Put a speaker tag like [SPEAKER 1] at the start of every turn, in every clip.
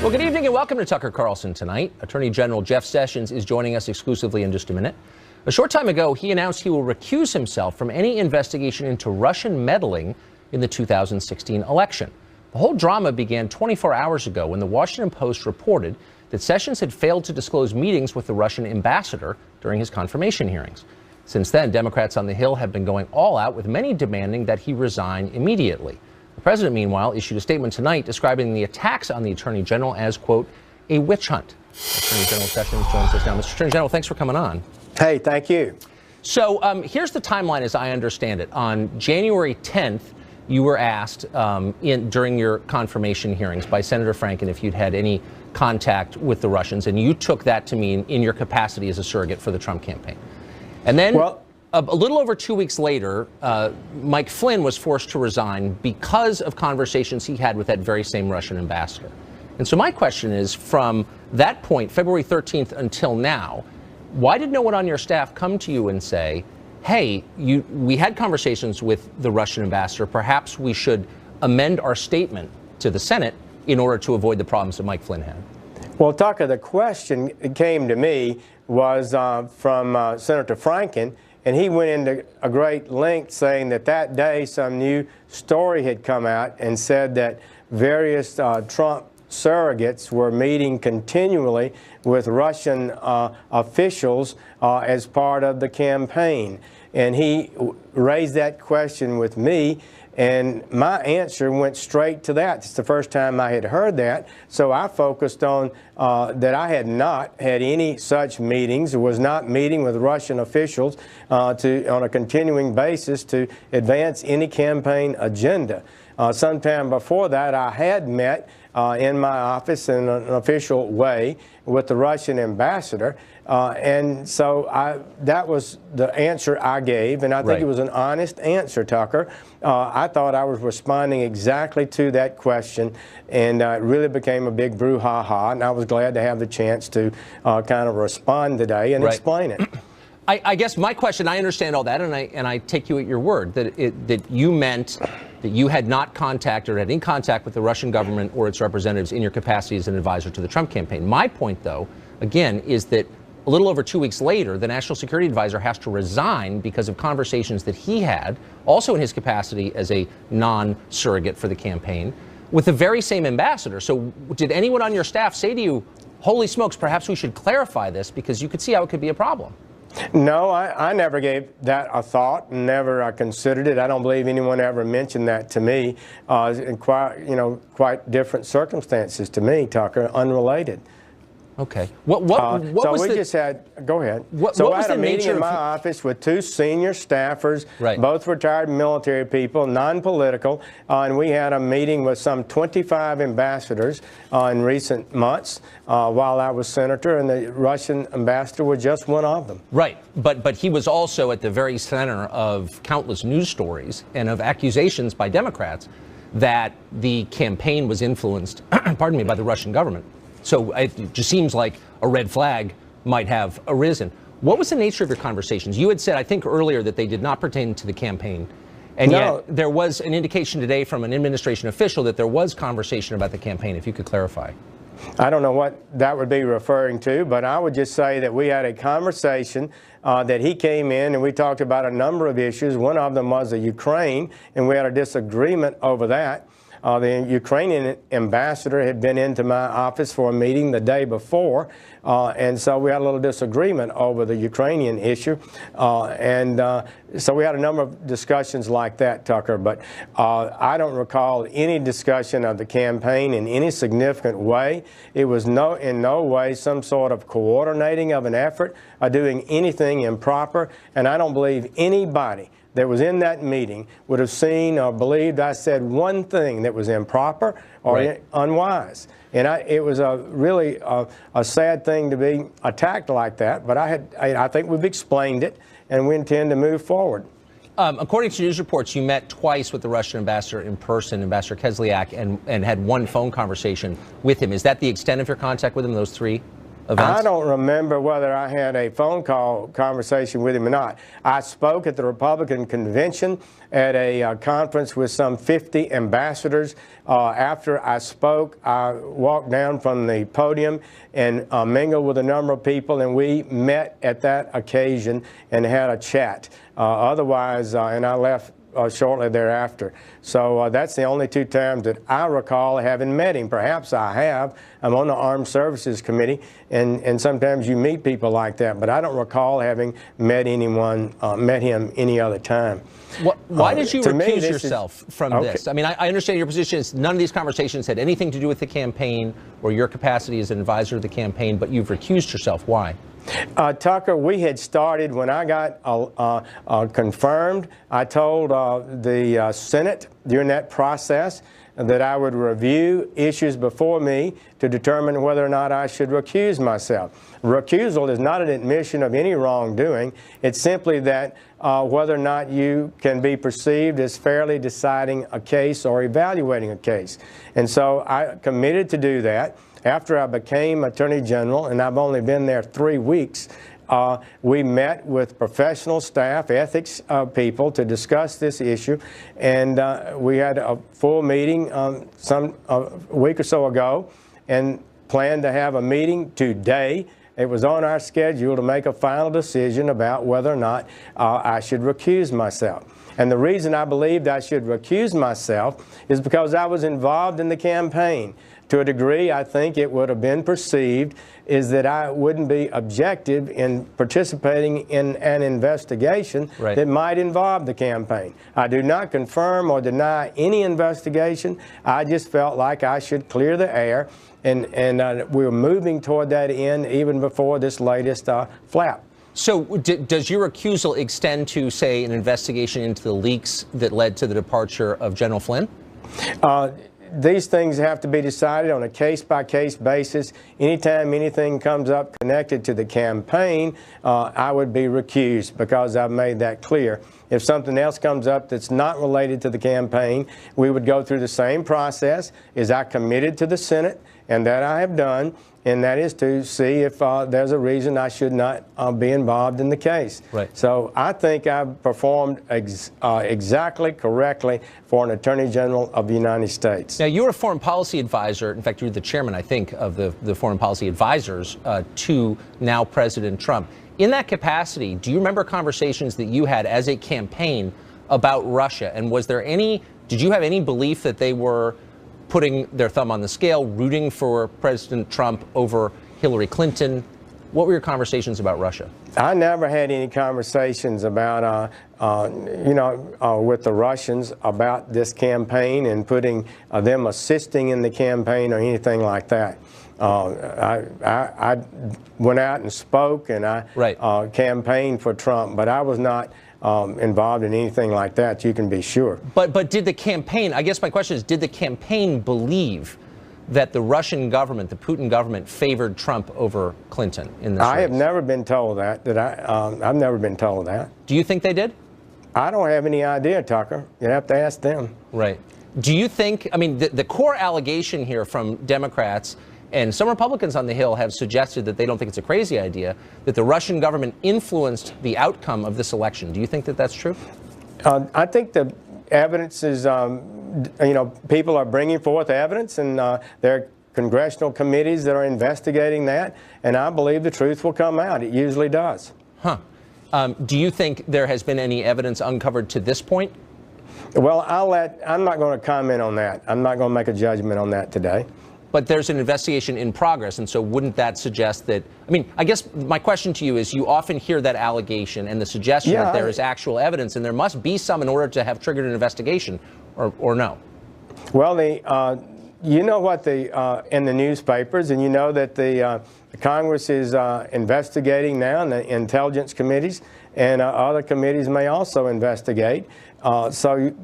[SPEAKER 1] Well, good evening and welcome to Tucker Carlson tonight. Attorney General Jeff Sessions is joining us exclusively in just a minute. A short time ago, he announced he will recuse himself from any investigation into Russian meddling in the 2016 election. The whole drama began 24 hours ago when the Washington Post reported that Sessions had failed to disclose meetings with the Russian ambassador during his confirmation hearings. Since then, Democrats on the Hill have been going all out, with many demanding that he resign immediately. The president, meanwhile, issued a statement tonight describing the attacks on the attorney general as, quote, a witch hunt. Attorney General Sessions joins us now. Mr. Attorney General, thanks for coming on.
[SPEAKER 2] Hey, thank you.
[SPEAKER 1] So here's the timeline as I understand it. On January 10th, you were asked during your confirmation hearings by Senator Franken if you'd had any contact with the Russians, and you took that to mean in your capacity as a surrogate for the Trump campaign. And then a little over 2 weeks later, Mike Flynn was forced to resign because of conversations he had with that very same Russian ambassador. And so my question is, from that point, February 13th until now, why did no one on your staff come to you and say, hey, we had conversations with the Russian ambassador, perhaps we should amend our statement to the Senate in order to avoid the problems that Mike Flynn had?
[SPEAKER 2] Well, Tucker, the question that came to me was from Senator Franken, and he went into a great length saying that that day some new story had come out and said that various Trump surrogates were meeting continually with Russian officials as part of the campaign. And he raised that question with me, and my answer went straight to that. It's the first time I had heard that, so I focused on that I had not had any such meetings, was not meeting with Russian officials on a continuing basis to advance any campaign agenda. Sometime before that, I had met in my office in an official way with the Russian ambassador, and so that was the answer I gave, and I think it was an honest answer, Tucker. I thought I was responding exactly to that question, and it really became a big brouhaha, and I was glad to have the chance to kind of respond today and explain it.
[SPEAKER 1] I guess my question, I understand all that, and I take you at your word, that you meant that you had not contacted or had any contact with the Russian government or its representatives in your capacity as an advisor to the Trump campaign. My point, though, again, is that a little over 2 weeks later, the National Security Advisor has to resign because of conversations that he had, also in his capacity as a non-surrogate for the campaign, with the very same ambassador. So did anyone on your staff say to you, holy smokes, perhaps we should clarify this, because you could see how it could be a problem?
[SPEAKER 2] No, I never gave that a thought, never considered it. I don't believe anyone ever mentioned that to me in quite different circumstances to me, Tucker, unrelated.
[SPEAKER 1] Okay.
[SPEAKER 2] So we just had, go ahead. So I had a meeting in my office with two senior staffers, both retired military people, non-political, and we had a meeting with some 25 ambassadors in recent months while I was senator, and the Russian ambassador was just one of them.
[SPEAKER 1] Right. But he was also at the very center of countless news stories and of accusations by Democrats that the campaign was influenced, pardon me, by the Russian government. So it just seems like a red flag might have arisen. What was the nature of your conversations? You had said, I think earlier, that they did not pertain to the campaign. And yet there was an indication today from an administration official that there was conversation about the campaign. If you could clarify.
[SPEAKER 2] I don't know what that would be referring to, but I would just say that we had a conversation that he came in and we talked about a number of issues. One of them was the Ukraine, and we had a disagreement over that. The Ukrainian ambassador had been into my office for a meeting the day before, and so we had a little disagreement over the Ukrainian issue, so we had a number of discussions like that, Tucker, but I don't recall any discussion of the campaign in any significant way. It was in no way some sort of coordinating of an effort or doing anything improper, and I don't believe anybody that was in that meeting would have seen or believed I said one thing that was improper or unwise. And it was really a sad thing to be attacked like that, but I think we've explained it, and we intend to move forward.
[SPEAKER 1] According to news reports, you met twice with the Russian ambassador in person, Ambassador Kislyak, and had one phone conversation with him. Is that the extent of your contact with him, those three? events?
[SPEAKER 2] I don't remember whether I had a phone call conversation with him or not. I spoke at the Republican convention at a conference with some 50 ambassadors. After I spoke, I walked down from the podium and mingled with a number of people, and we met at that occasion and had a chat. Otherwise, and I left shortly thereafter. So that's the only two times that I recall having met him. Perhaps I have. I'm on the Armed Services Committee, and sometimes you meet people like that, but I don't recall having met anyone, met him any other time.
[SPEAKER 1] Why did you recuse yourself from this? I mean, I understand your position is none of these conversations had anything to do with the campaign or your capacity as an advisor of the campaign, but you've recused yourself. Why?
[SPEAKER 2] Tucker, we had started when I got confirmed. I told the Senate during that process that I would review issues before me to determine whether or not I should recuse myself. Recusal is not an admission of any wrongdoing. It's simply that whether or not you can be perceived as fairly deciding a case or evaluating a case. And so I committed to do that. After I became Attorney General, and I've only been there 3 weeks, we met with professional staff, ethics people to discuss this issue, and we had a full meeting a week or so ago and planned to have a meeting today. It was on our schedule to make a final decision about whether or not I should recuse myself. And the reason I believed I should recuse myself is because I was involved in the campaign. To a degree, I think it would have been perceived is that I wouldn't be objective in participating in an investigation that might involve the campaign. I do not confirm or deny any investigation. I just felt like I should clear the air, and we were moving toward that end even before this latest flap.
[SPEAKER 1] So does your recusal extend to, say, an investigation into the leaks that led to the departure of General Flynn?
[SPEAKER 2] These things have to be decided on a case-by-case basis. Anytime anything comes up connected to the campaign, I would be recused because I've made that clear. If something else comes up that's not related to the campaign, we would go through the same process as I committed to the Senate, and that I have done, and that is to see if there's a reason I should not be involved in the case. So I think I've performed exactly correctly for an Attorney General of the United States.
[SPEAKER 1] Now, you're a foreign policy advisor. In fact, you're the chairman, I think, of the foreign policy advisors to now President Trump. In that capacity, do you remember conversations that you had as a campaign about Russia? And did you have any belief that they were putting their thumb on the scale, rooting for President Trump over Hillary Clinton? What were your conversations about Russia?
[SPEAKER 2] I never had any conversations about, with the Russians about this campaign and putting them assisting in the campaign or anything like that. I went out and spoke, and I campaigned for Trump, but I was not involved in anything like that, you can be sure.
[SPEAKER 1] But did the campaign, I guess my question is, did the campaign believe that the Russian government, the Putin government, favored Trump over Clinton in this race?
[SPEAKER 2] I have never been told that. I've never been told that.
[SPEAKER 1] Do you think they did?
[SPEAKER 2] I don't have any idea, Tucker. You'd have to ask them.
[SPEAKER 1] Right. Do you think, I mean, the core allegation here from Democrats and some Republicans on the Hill have suggested that they don't think it's a crazy idea, that the Russian government influenced the outcome of this election. Do you think that that's true?
[SPEAKER 2] I think the evidence is, people are bringing forth evidence, and there are congressional committees that are investigating that, and I believe the truth will come out. It usually does.
[SPEAKER 1] Huh. Do you think there has been any evidence uncovered to this point?
[SPEAKER 2] Well, I'm not going to comment on that. I'm not going to make a judgment on that today.
[SPEAKER 1] But there's an investigation in progress, and so wouldn't that suggest that, I mean, I guess my question to you is, you often hear that allegation and the suggestion that there is actual evidence, and there must be some in order to have triggered an investigation, or no?
[SPEAKER 2] Well, you know what in the newspapers, and you know that the Congress is investigating now, and the intelligence committees and other committees may also investigate. So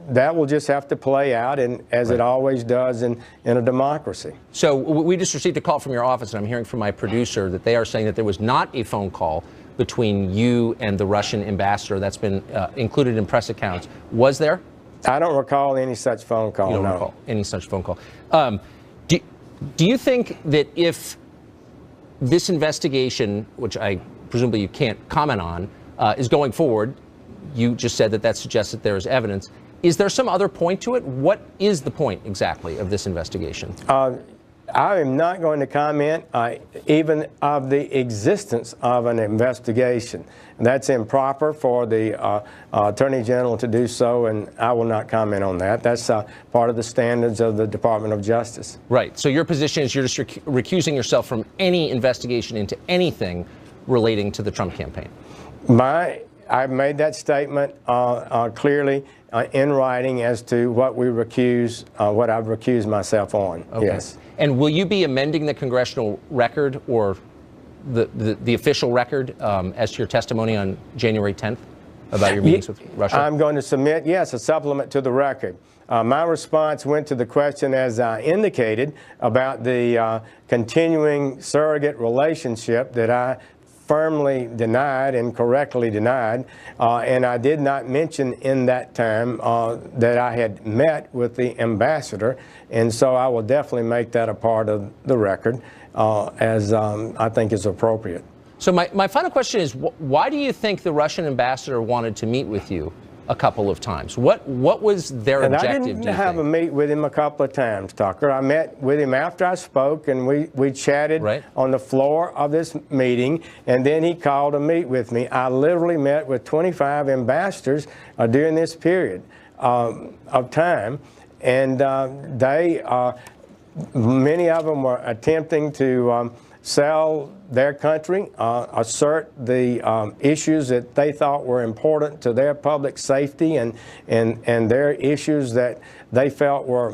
[SPEAKER 2] that will just have to play out, and as it always does in a democracy.
[SPEAKER 1] So we just received a call from your office, and I'm hearing from my producer that they are saying that there was not a phone call between you and the Russian ambassador. That's been included in press accounts. Was there?
[SPEAKER 2] I don't recall any such phone call.
[SPEAKER 1] You don't recall any such phone call. Do you think that if this investigation, which I presumably you can't comment on, is going forward. You just said that suggests that there is evidence. Is there some other point to it? What is the point exactly of this investigation?
[SPEAKER 2] I am not going to comment even of the existence of an investigation. That's improper for the Attorney General to do so, and I will not comment on that. That's part of the standards of the Department of Justice.
[SPEAKER 1] Right. So your position is you're just recusing yourself from any investigation into anything relating to the Trump campaign. I've made that statement clearly in writing as to what I've recused myself on. Okay. Yes. And will you be amending the congressional record or the official record as to your testimony on January 10th about your meetings with Russia?
[SPEAKER 2] I'm going to submit, yes, a supplement to the record. My response went to the question, as I indicated, about the continuing surrogate relationship that I firmly denied and correctly denied, and I did not mention in that time that I had met with the ambassador, and so I will definitely make that a part of the record as I think is appropriate.
[SPEAKER 1] So my final question is, why do you think the Russian ambassador wanted to meet with you a couple of times? What was their objective?
[SPEAKER 2] I didn't have a meet with him a couple of times, Tucker. I met with him after I spoke, and we chatted on the floor of this meeting, and then he called to meet with me. I literally met with 25 ambassadors during this period of time, and many of them were attempting to sell their country, assert the issues that they thought were important to their public safety and their issues that they felt were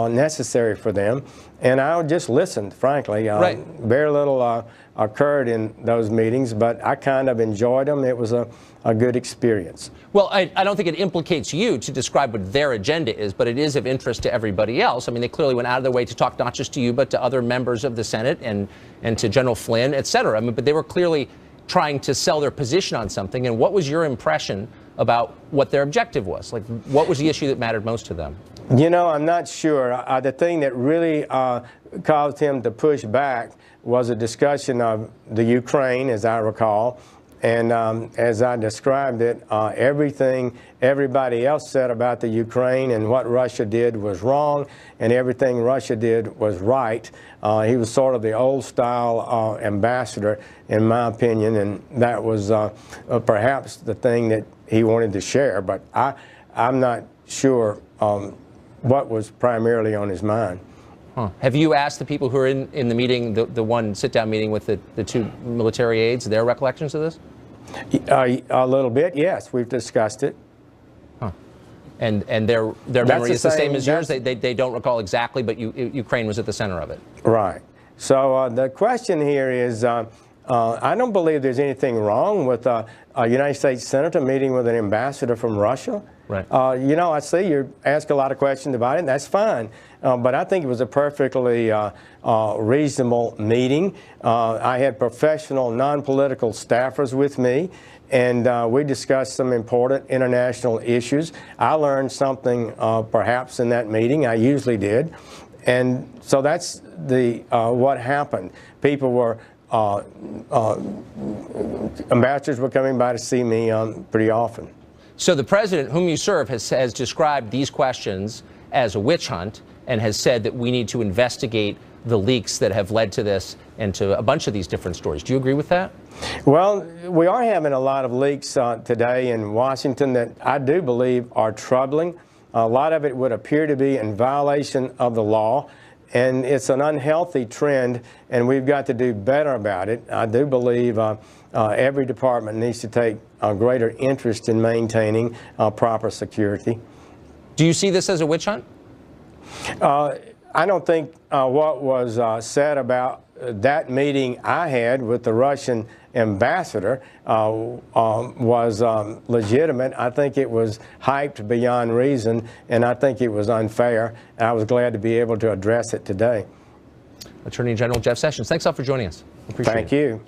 [SPEAKER 2] necessary for them. And I just listened, frankly. Very little occurred in those meetings, but I kind of enjoyed them. It was a good experience.
[SPEAKER 1] Well, I don't think it implicates you to describe what their agenda is, but it is of interest to everybody else. I mean, they clearly went out of their way to talk not just to you, but to other members of the Senate and to General Flynn, et cetera. I mean, but they were clearly trying to sell their position on something. And what was your impression about what their objective was? Like, what was the issue that mattered most to them?
[SPEAKER 2] You know, I'm not sure. The thing that really caused him to push back was a discussion of the Ukraine, as I recall. And as I described it, everything everybody else said about the Ukraine and what Russia did was wrong, and everything Russia did was right. He was sort of the old-style ambassador, in my opinion, and that was perhaps the thing that he wanted to share. But I'm not sure what was primarily on his mind.
[SPEAKER 1] Huh. Have you asked the people who are in the meeting, the one sit-down meeting with the two military aides, their recollections of this?
[SPEAKER 2] A little bit, yes. We've discussed it.
[SPEAKER 1] Huh. And their memory is the same as yours? They don't recall exactly, but Ukraine was at the center of it.
[SPEAKER 2] Right. So the question here is, I don't believe there's anything wrong with a United States senator meeting with an ambassador from Russia.
[SPEAKER 1] Right.
[SPEAKER 2] You know, I see you ask a lot of questions about it, and that's fine. But I think it was a perfectly reasonable meeting. I had professional, non-political staffers with me, and we discussed some important international issues. I learned something perhaps in that meeting. I usually did. And so that's what happened. People were ambassadors were coming by to see me pretty often.
[SPEAKER 1] So the president, whom you serve, has described these questions as a witch hunt and has said that we need to investigate the leaks that have led to this and to a bunch of these different stories. Do you agree with that?
[SPEAKER 2] Well, we are having a lot of leaks today in Washington that I do believe are troubling. A lot of it would appear to be in violation of the law, and it's an unhealthy trend, and we've got to do better about it. I do believe every department needs to take a greater interest in maintaining proper security.
[SPEAKER 1] Do you see this as a witch hunt?
[SPEAKER 2] I don't think what was said about that meeting I had with the Russian ambassador was legitimate. I think it was hyped beyond reason, and I think it was unfair. I was glad to be able to address it today.
[SPEAKER 1] Attorney General Jeff Sessions, thanks a lot for joining us. Appreciate it.
[SPEAKER 2] Thank you.